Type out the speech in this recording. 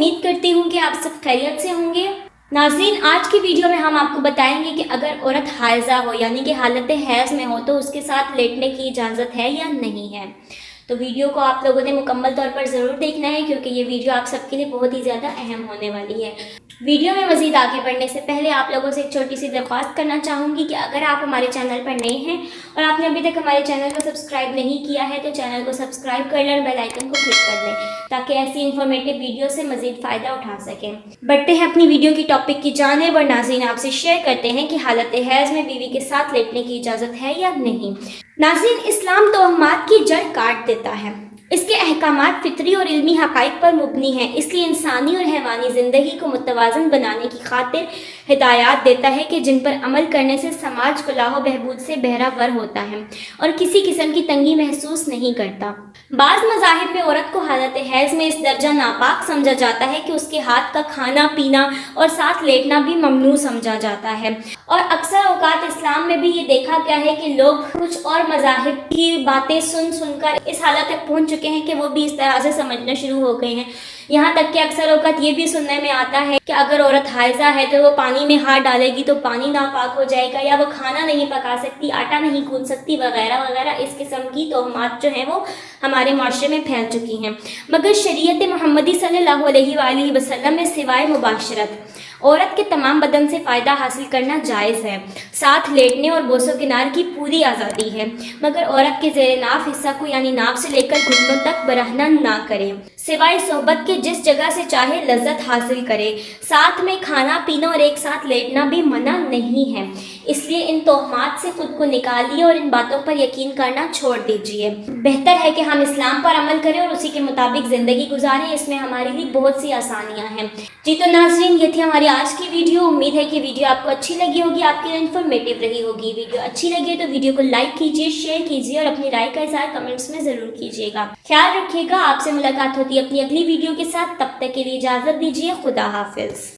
उम्मीद करती हूँ कि आप सब खैरियत से होंगे। नाज़रीन, आज की वीडियो में हम आपको बताएंगे कि अगर औरत हाइज़ा हो यानी कि हालत हैज़ में हो तो उसके साथ लेटने की इजाज़त है या नहीं है। तो वीडियो को आप लोगों ने मुकम्मल तौर पर ज़रूर देखना है क्योंकि ये वीडियो आप सबके लिए बहुत ही ज़्यादा अहम होने वाली है। वीडियो में मज़ीद आगे बढ़ने से पहले आप लोगों से एक छोटी सी दरख्वास्त करना चाहूँगी कि अगर आप हमारे चैनल पर नए हैं और आपने अभी तक हमारे चैनल को सब्सक्राइब नहीं किया है तो चैनल को सब्सक्राइब कर लें और बेल आइकन को क्लिक कर लें ताकि ऐसी इन्फॉर्मेटिव वीडियो से मज़ीद फ़ायदा उठा सकें। बढ़ते हैं अपनी वीडियो की टॉपिक की जानिब और नाज़रीन आपसे शेयर करते हैं कि हालत हैज़ में बीवी के साथ लेटने की इजाज़त है या नहीं। नाज़रीन, इस्लाम तोहमात की जड़ काट देता है। इसके अहकामात फितरी और इल्मी हक़ाइक़ पर मुबनी हैं, इसलिए इंसानी और हैवानी ज़िंदगी को मुतवाज़न बनाने की खातिर हिदायत देता है कि जिन पर अमल करने से समाज फलाह बहबूद से बहरावर होता है और किसी किस्म की तंगी महसूस नहीं करता। बाज़ मज़ाहिब में औरत को हालत हैज़ में इस दर्जा नापाक समझा जाता है कि उसके हाथ का खाना पीना और साथ लेटना भी ममनू समझा जाता है और अक्सर औक़ात इस्लाम में भी ये देखा गया है कि लोग कुछ और मज़ाहिब की बातें सुनकर इस हालत तक पहुँच चुके हैं कि वो भी इस तरह से समझना शुरू हो गए हैं। यहाँ तक कि अक्सर औक़ात ये भी सुनने में आता है कि अगर औरत हाइज़ा है तो वो पानी में हाथ डालेगी तो पानी नापाक हो जाएगा, या वो खाना नहीं पका सकती, आटा नहीं गूंथ सकती, वगैरह वगैरह। इस किस्म की तोहमात जो हैं वो हमारे माशरे में फैल चुकी हैं। मगर शरीयत मुहम्मदी सल्लल्लाहु अलैहि वसल्लम में सिवाय मुबाशरत औरत के तमाम बदन से फ़ायदा हासिल करना जायज़ है। साथ लेटने और बोसो किनार की पूरी आज़ादी है, मगर औरत के ज़ेरे नाफ हिस्सा को यानी नाफ से लेकर घुटनों तक बरहना ना करे। सिवाय सोहबत के जिस जगह से चाहे लज्जत हासिल करे। साथ में खाना पीना और एक साथ लेटना भी मना नहीं है। इसलिए इन तोहमात से खुद को निकालिए और इन बातों पर यकीन करना छोड़ दीजिए। बेहतर है कि हम इस्लाम पर अमल करें और उसी के मुताबिक ज़िंदगी गुजारें। इसमें हमारे लिए बहुत सी आसानियाँ हैं। जी तो नाज़रीन, ये थी हमारी आज की वीडियो। उम्मीद है कि वीडियो आपको अच्छी लगी होगी, आपके लिए इन्फॉर्मेटिव रही होगी। वीडियो अच्छी लगी तो वीडियो को लाइक कीजिए, शेयर कीजिए और अपनी राय का इज़हार कमेंट्स में ज़रूर कीजिएगा। ख्याल रखिएगा। आपसे मुलाकात होती है अपनी अगली वीडियो के साथ। तब तक के लिए इजाज़त दीजिए। खुदा हाफिज़।